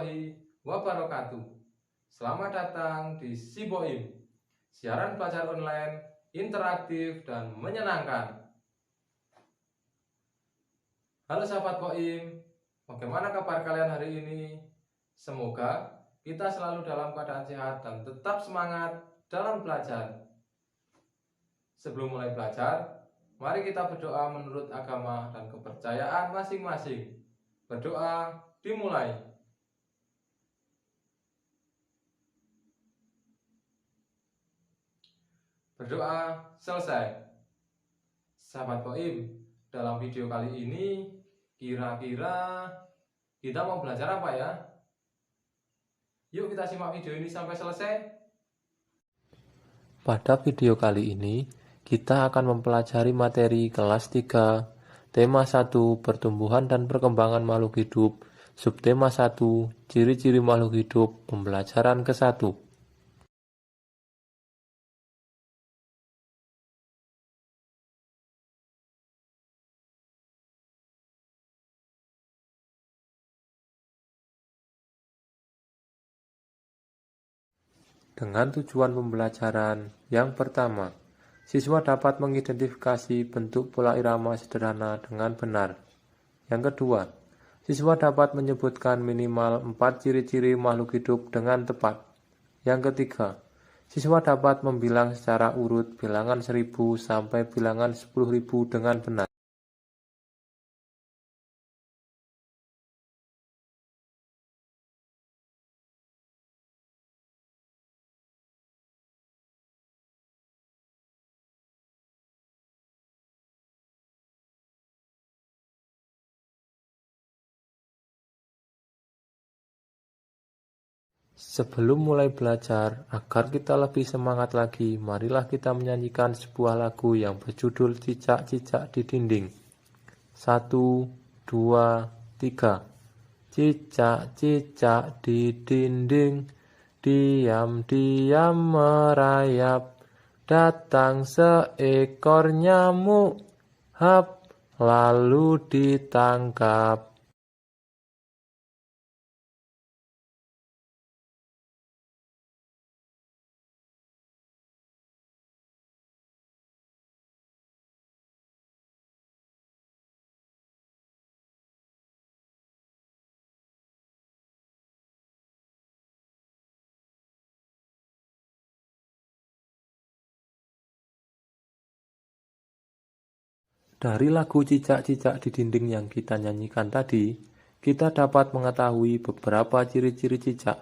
warahmatullahi wabarakatuh. Selamat datang di Siboim, siaran belajar online, interaktif, dan menyenangkan. Halo sahabat Boim, bagaimana kabar kalian hari ini? Semoga kita selalu dalam keadaan sehat dan tetap semangat dalam belajar. Sebelum mulai belajar, mari kita berdoa menurut agama dan kepercayaan masing-masing. Berdoa dimulai. Berdoa selesai. Sahabat Boim, dalam video kali ini kira-kira kita mau belajar apa ya? Yuk kita simak video ini sampai selesai. Pada video kali ini, kita akan mempelajari materi kelas 3, tema 1, pertumbuhan dan perkembangan makhluk hidup, subtema 1, ciri-ciri makhluk hidup, pembelajaran ke-1. Dengan tujuan pembelajaran, yang pertama, siswa dapat mengidentifikasi bentuk pola irama sederhana dengan benar. Yang kedua, siswa dapat menyebutkan minimal 4 ciri-ciri makhluk hidup dengan tepat. Yang ketiga, siswa dapat membilang secara urut bilangan 1000 sampai bilangan 10.000 dengan benar. Sebelum mulai belajar, agar kita lebih semangat lagi, marilah kita menyanyikan sebuah lagu yang berjudul Cicak-Cicak di Dinding. 1, 2, 3. Cicak-cicak di dinding, diam-diam merayap, datang seekor nyamuk, hap, lalu ditangkap. Dari lagu Cicak-Cicak di Dinding yang kita nyanyikan tadi, kita dapat mengetahui beberapa ciri-ciri cicak.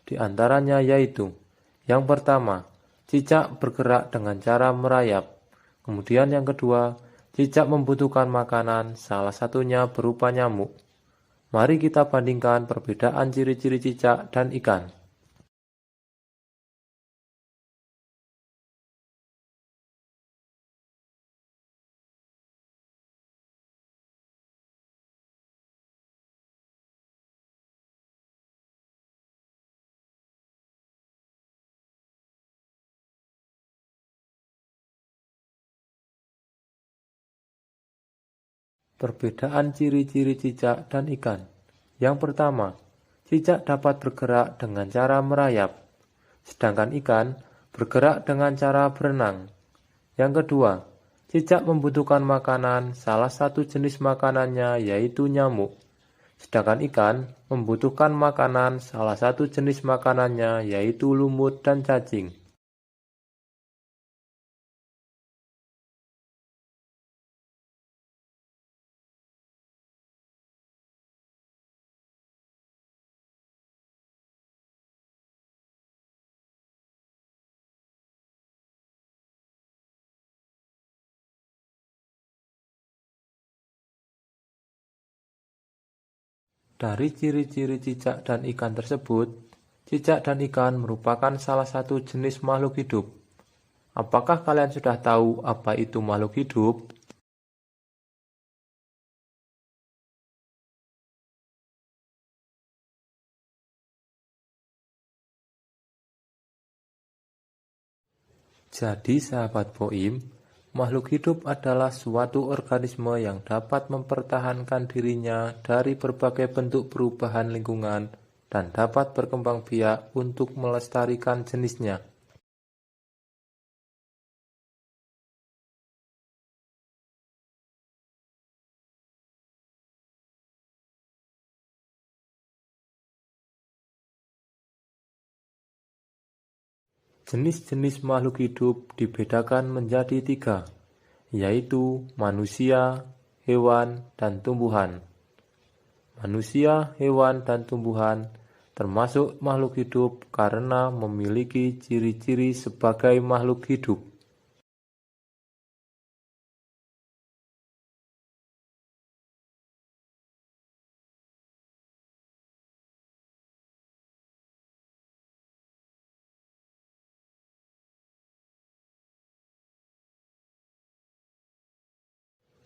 Di antaranya yaitu, yang pertama, cicak bergerak dengan cara merayap. Kemudian yang kedua, cicak membutuhkan makanan, salah satunya berupa nyamuk. Mari kita bandingkan perbedaan ciri-ciri cicak dan ikan. Perbedaan ciri-ciri cicak dan ikan. Yang pertama, cicak dapat bergerak dengan cara merayap, sedangkan ikan bergerak dengan cara berenang. Yang kedua, cicak membutuhkan makanan, salah satu jenis makanannya yaitu nyamuk, sedangkan ikan membutuhkan makanan, salah satu jenis makanannya yaitu lumut dan cacing. Dari ciri-ciri cicak dan ikan tersebut, cicak dan ikan merupakan salah satu jenis makhluk hidup. Apakah kalian sudah tahu apa itu makhluk hidup? Jadi sahabat Boim, makhluk hidup adalah suatu organisme yang dapat mempertahankan dirinya dari berbagai bentuk perubahan lingkungan dan dapat berkembang biak untuk melestarikan jenisnya. Jenis-jenis makhluk hidup dibedakan menjadi 3, yaitu manusia, hewan, dan tumbuhan. Manusia, hewan, dan tumbuhan termasuk makhluk hidup karena memiliki ciri-ciri sebagai makhluk hidup.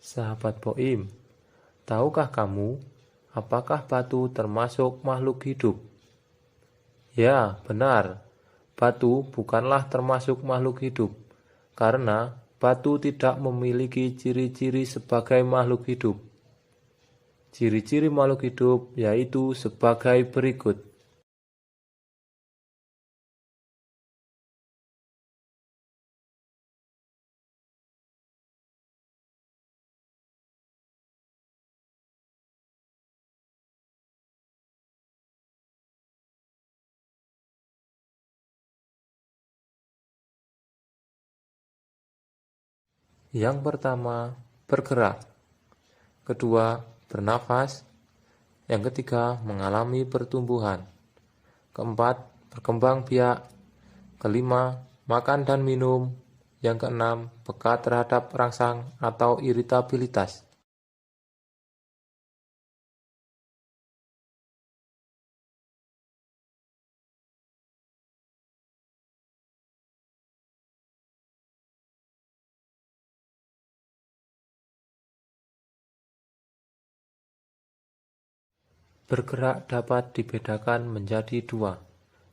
Sahabat Poim, tahukah kamu apakah batu termasuk makhluk hidup? Ya, benar. Batu bukanlah termasuk makhluk hidup, karena batu tidak memiliki ciri-ciri sebagai makhluk hidup. Ciri-ciri makhluk hidup yaitu sebagai berikut. Yang pertama, bergerak. Kedua, bernafas. Yang ketiga, mengalami pertumbuhan. Keempat, berkembang biak. Kelima, makan dan minum. Yang keenam, peka terhadap rangsang atau iritabilitas. Bergerak dapat dibedakan menjadi 2,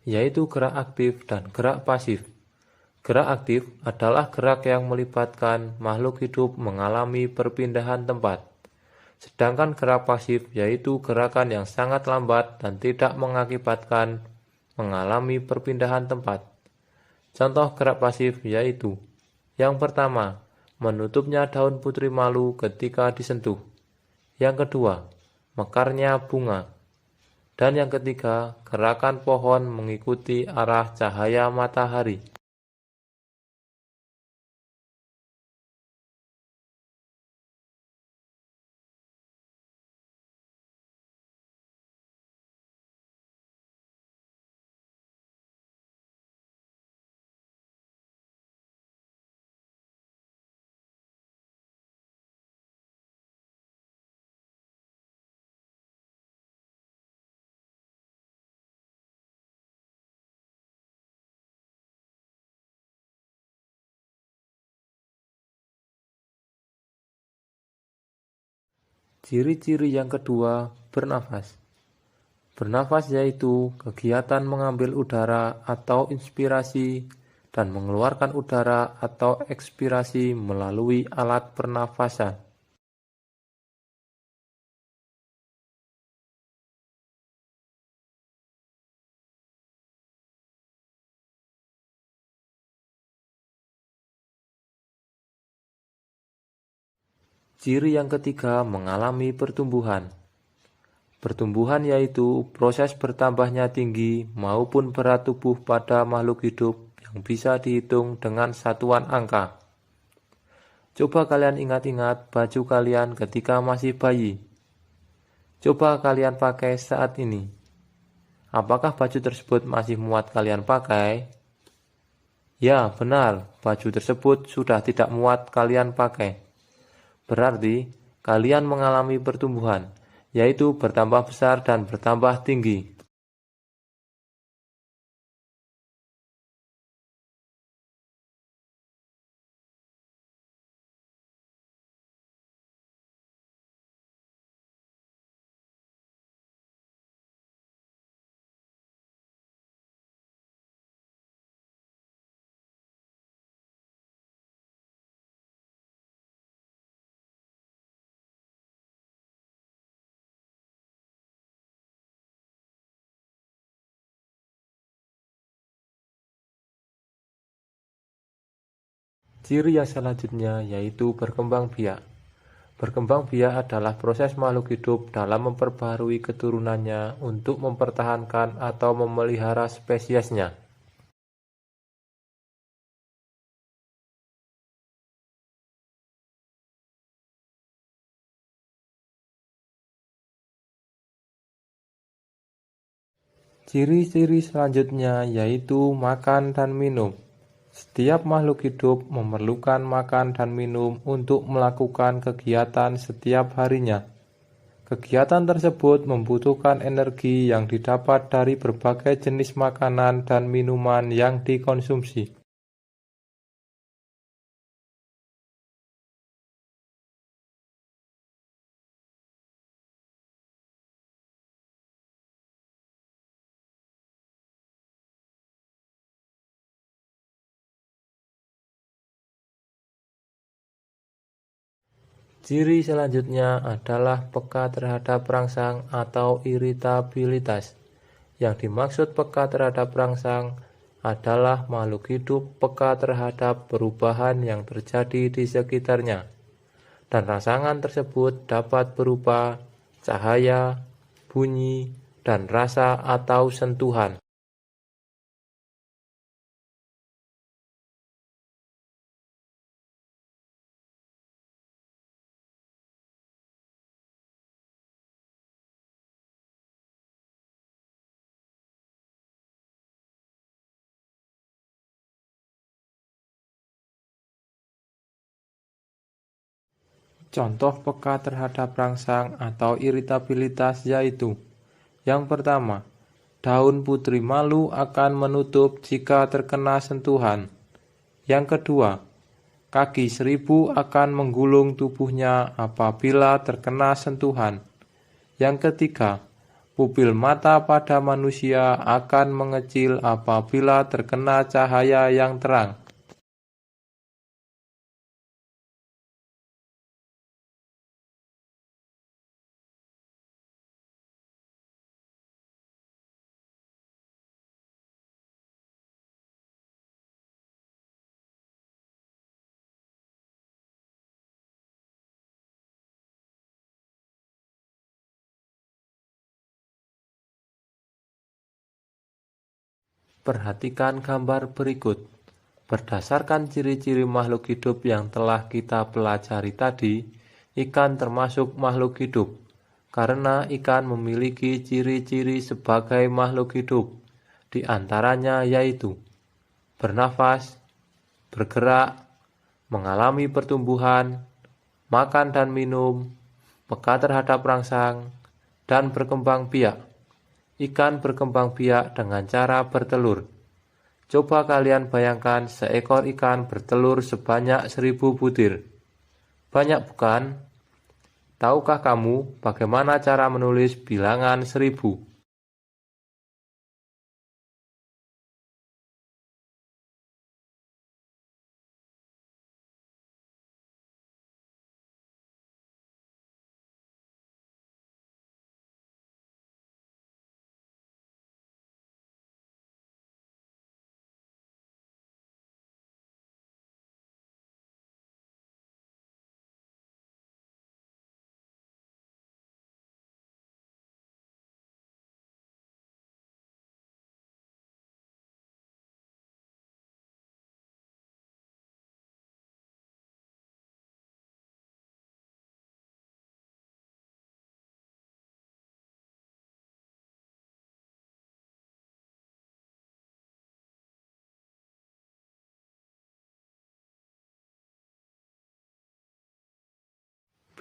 yaitu gerak aktif dan gerak pasif. Gerak aktif adalah gerak yang melibatkan makhluk hidup mengalami perpindahan tempat. Sedangkan gerak pasif yaitu gerakan yang sangat lambat dan tidak mengakibatkan mengalami perpindahan tempat. Contoh gerak pasif yaitu: yang pertama, menutupnya daun putri malu ketika disentuh. Yang kedua, mekarnya bunga. Dan yang ketiga, gerakan pohon mengikuti arah cahaya matahari. Ciri-ciri yang kedua, bernafas. Bernafas yaitu kegiatan mengambil udara atau inspirasi dan mengeluarkan udara atau ekspirasi melalui alat pernafasan. Ciri yang ketiga, mengalami pertumbuhan. Pertumbuhan yaitu proses bertambahnya tinggi maupun berat tubuh pada makhluk hidup yang bisa dihitung dengan satuan angka. Coba kalian ingat-ingat baju kalian ketika masih bayi. Coba kalian pakai saat ini. Apakah baju tersebut masih muat kalian pakai? Ya, benar, baju tersebut sudah tidak muat kalian pakai. Berarti kalian mengalami pertumbuhan, yaitu bertambah besar dan bertambah tinggi. Ciri yang selanjutnya yaitu berkembang biak. Berkembang biak adalah proses makhluk hidup dalam memperbaharui keturunannya untuk mempertahankan atau memelihara spesiesnya. Ciri-ciri selanjutnya yaitu makan dan minum. Setiap makhluk hidup memerlukan makan dan minum untuk melakukan kegiatan setiap harinya. Kegiatan tersebut membutuhkan energi yang didapat dari berbagai jenis makanan dan minuman yang dikonsumsi. Ciri selanjutnya adalah peka terhadap rangsang atau iritabilitas. Yang dimaksud peka terhadap rangsang adalah makhluk hidup peka terhadap perubahan yang terjadi di sekitarnya. Dan rangsangan tersebut dapat berupa cahaya, bunyi, dan rasa atau sentuhan. Contoh peka terhadap rangsang atau iritabilitas yaitu: yang pertama, daun putri malu akan menutup jika terkena sentuhan. Yang kedua, kaki seribu akan menggulung tubuhnya apabila terkena sentuhan. Yang ketiga, pupil mata pada manusia akan mengecil apabila terkena cahaya yang terang. Perhatikan gambar berikut. Berdasarkan ciri-ciri makhluk hidup yang telah kita pelajari tadi, ikan termasuk makhluk hidup, karena ikan memiliki ciri-ciri sebagai makhluk hidup, di antaranya yaitu bernafas, bergerak, mengalami pertumbuhan, makan dan minum, peka terhadap rangsang, dan berkembang biak. Ikan berkembang biak dengan cara bertelur. Coba kalian bayangkan seekor ikan bertelur sebanyak 1000 butir. Banyak bukan? Tahukah kamu bagaimana cara menulis bilangan 1000?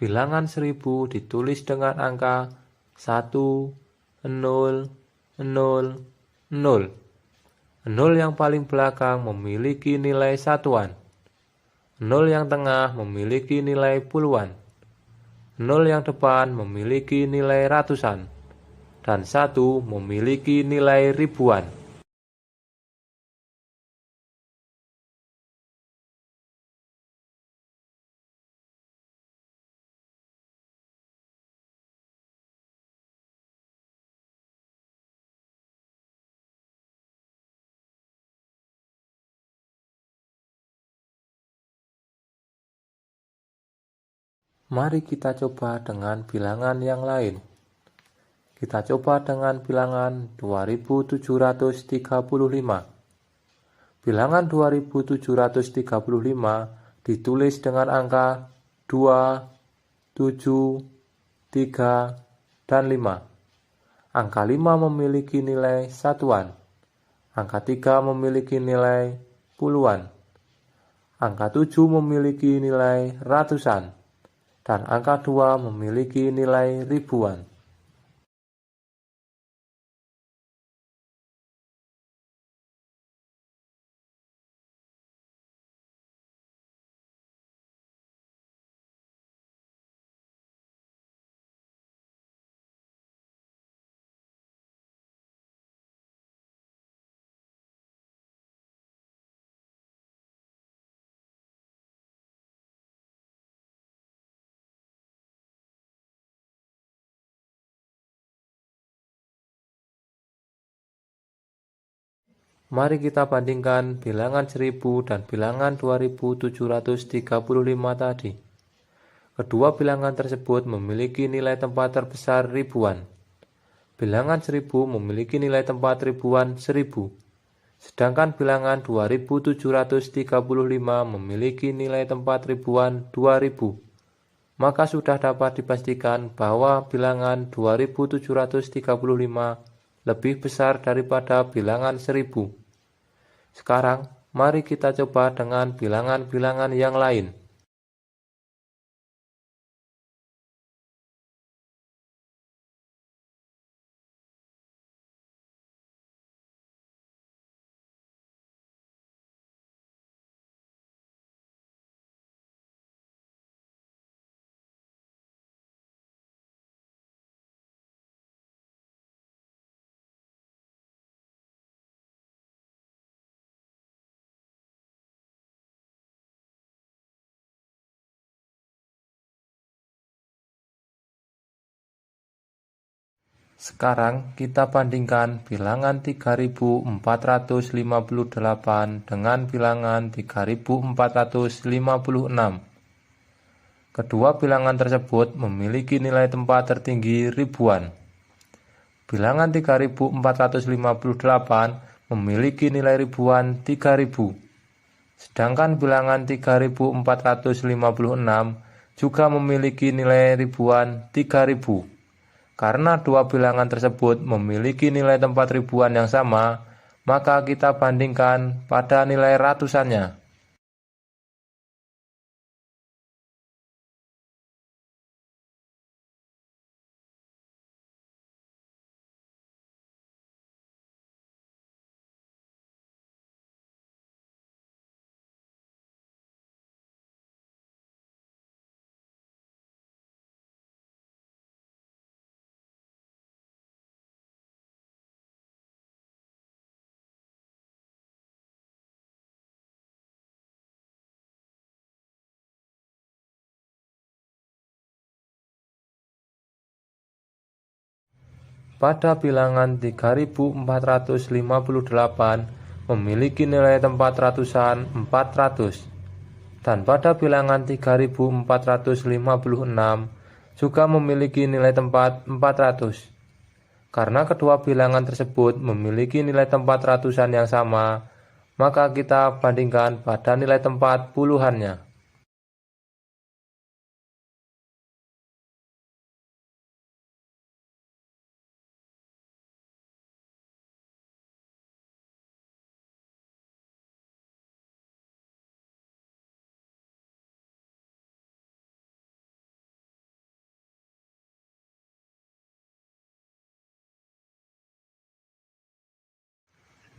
Bilangan 1000 ditulis dengan angka 1, 0, 0, 0. 0 yang paling belakang memiliki nilai satuan. 0 yang tengah memiliki nilai puluhan. 0 yang depan memiliki nilai ratusan. Dan 1 memiliki nilai ribuan. Mari kita coba dengan bilangan yang lain. Kita coba dengan bilangan 2735. Bilangan 2735 ditulis dengan angka 2, 7, 3, dan 5. Angka 5 memiliki nilai satuan. Angka 3 memiliki nilai puluhan. Angka 7 memiliki nilai ratusan. Dan angka 2 memiliki nilai ribuan. Mari kita bandingkan bilangan 1000 dan bilangan 2735 tadi. Kedua bilangan tersebut memiliki nilai tempat terbesar ribuan. Bilangan 1000 memiliki nilai tempat ribuan 1000. Sedangkan bilangan 2735 memiliki nilai tempat ribuan 2000. Maka sudah dapat dipastikan bahwa bilangan 2735 lebih besar daripada bilangan 1000. Sekarang, mari kita coba dengan bilangan-bilangan yang lain. Sekarang kita bandingkan bilangan 3458 dengan bilangan 3456. Kedua bilangan tersebut memiliki nilai tempat tertinggi ribuan. Bilangan 3458 memiliki nilai ribuan 3000. Sedangkan bilangan 3456 juga memiliki nilai ribuan 3000. Karena dua bilangan tersebut memiliki nilai tempat ribuan yang sama, maka kita bandingkan pada nilai ratusannya. Pada bilangan 3458 memiliki nilai tempat ratusan 400. Dan pada bilangan 3456 juga memiliki nilai tempat 400. Karena kedua bilangan tersebut memiliki nilai tempat ratusan yang sama, maka kita bandingkan pada nilai tempat puluhannya.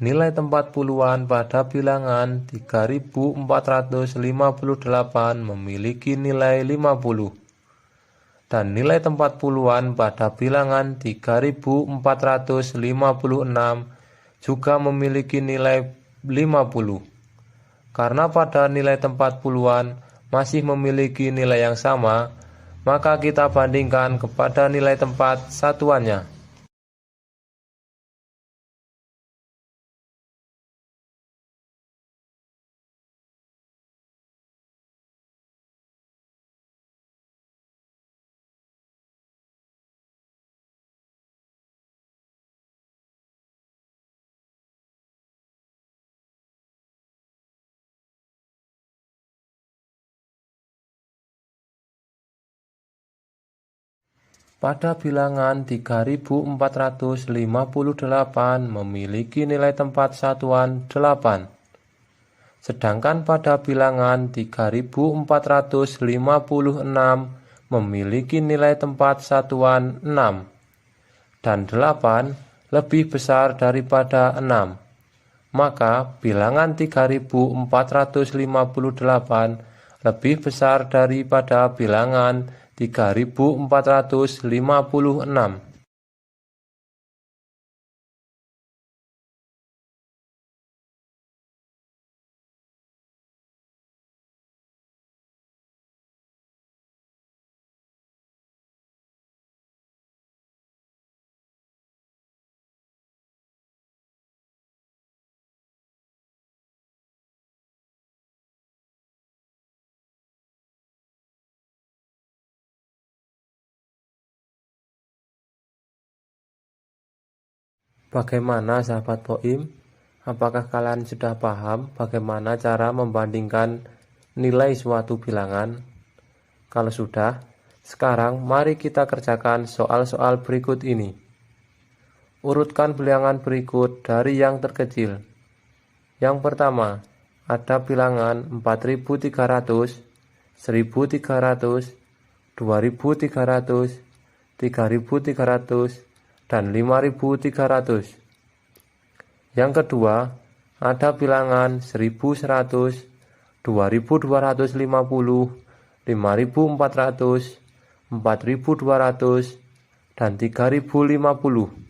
Nilai tempat puluhan pada bilangan 3458 memiliki nilai 50. Dan nilai tempat puluhan pada bilangan 3456 juga memiliki nilai 50. Karena pada nilai tempat puluhan masih memiliki nilai yang sama, maka kita bandingkan kepada nilai tempat satuannya. pada bilangan 3458 memiliki nilai tempat satuan 8. Sedangkan pada bilangan 3456 memiliki nilai tempat satuan 6. Dan 8 lebih besar daripada 6. Maka bilangan 3458 lebih besar daripada bilangan 3456. Bagaimana sahabat Poim? Apakah kalian sudah paham bagaimana cara membandingkan nilai suatu bilangan? Kalau sudah, sekarang mari kita kerjakan soal-soal berikut ini. Urutkan bilangan berikut dari yang terkecil. Yang pertama, ada bilangan 4300, 1300, 2300, 3300, dan 5300. Yang kedua, ada bilangan 1100, 2250, 5400, 4200, dan 3050.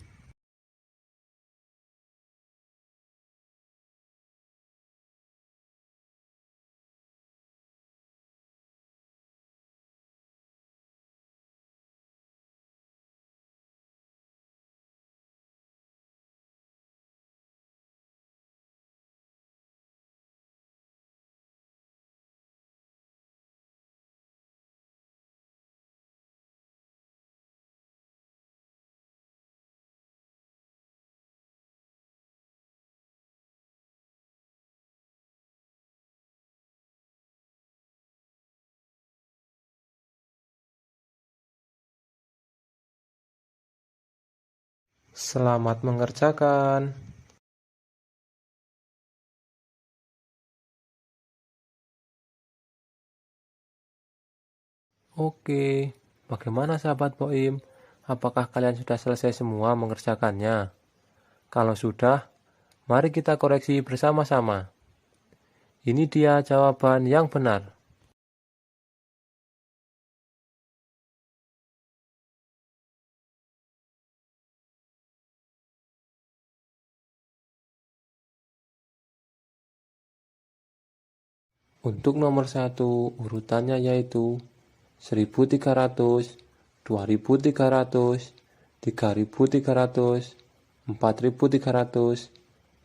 Selamat mengerjakan. Oke, bagaimana sahabat Poim? Apakah kalian sudah selesai semua mengerjakannya? Kalau sudah, mari kita koreksi bersama-sama. Ini dia jawaban yang benar. Untuk nomor 1, urutannya yaitu 1300, 2300, 3300, 4300,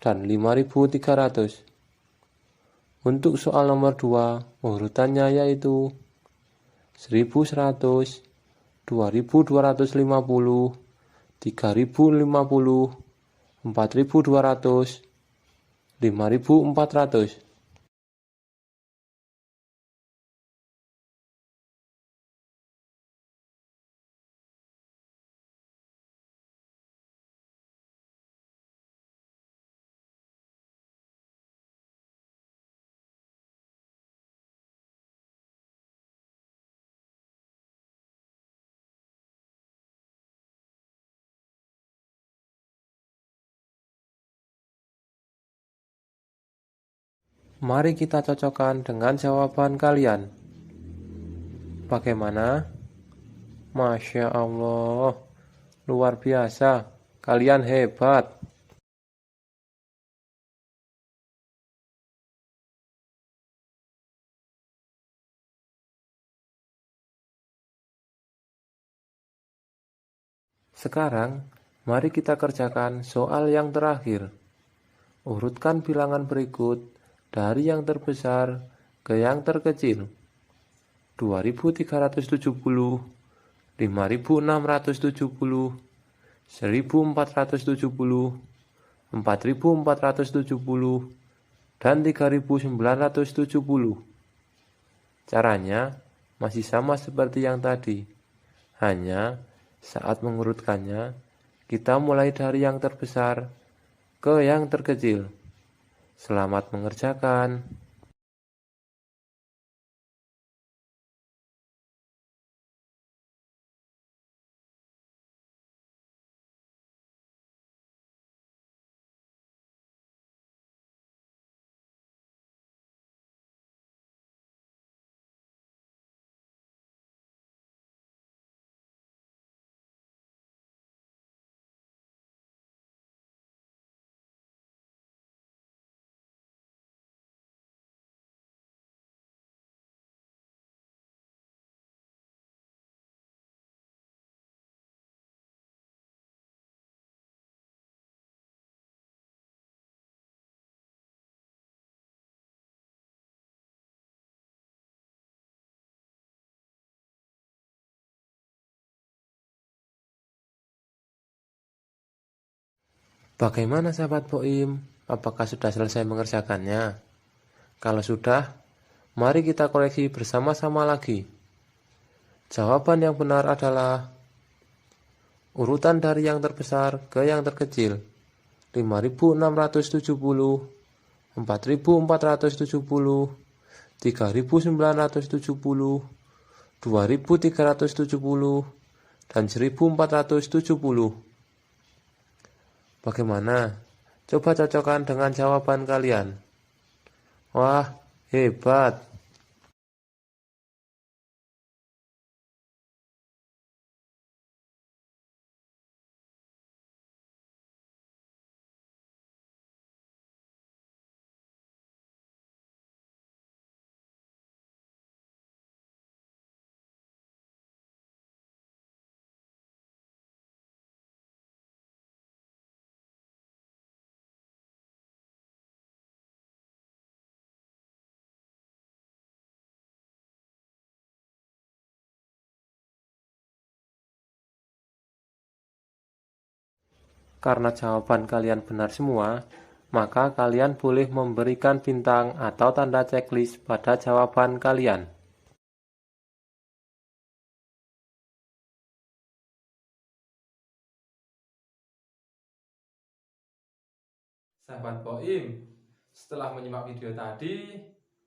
dan 5300. Untuk soal nomor 2, urutannya yaitu 1100, 2250, 3050, 4200, 5400. Mari kita cocokkan dengan jawaban kalian. Bagaimana? Masya Allah, luar biasa, kalian hebat. Sekarang, mari kita kerjakan soal yang terakhir. Urutkan bilangan berikut dari yang terbesar ke yang terkecil. 2370, 5670, 1470, 4470, dan 3970. Caranya masih sama seperti yang tadi, hanya Saat mengurutkannya, kita mulai dari yang terbesar ke yang terkecil. Selamat mengerjakan. Bagaimana sahabat Poim? Apakah sudah selesai mengerjakannya? Kalau sudah, mari kita koreksi bersama-sama lagi. Jawaban yang benar adalah urutan dari yang terbesar ke yang terkecil. 5.670, 4.470, 3.970, 2.370, dan 1.470. Bagaimana? Coba cocokkan dengan jawaban kalian. Wah, hebat! Karena jawaban kalian benar semua, maka kalian boleh memberikan bintang atau tanda checklist pada jawaban kalian. Sahabat Poim, setelah menyimak video tadi,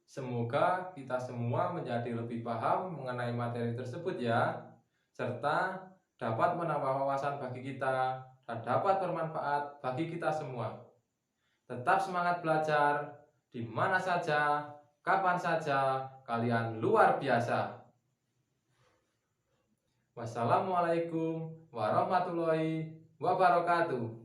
semoga kita semua menjadi lebih paham mengenai materi tersebut ya, serta dapat menambah wawasan bagi kita dan dapat bermanfaat bagi kita semua. Tetap semangat belajar, di mana saja, kapan saja, kalian luar biasa. Wassalamualaikum warahmatullahi wabarakatuh.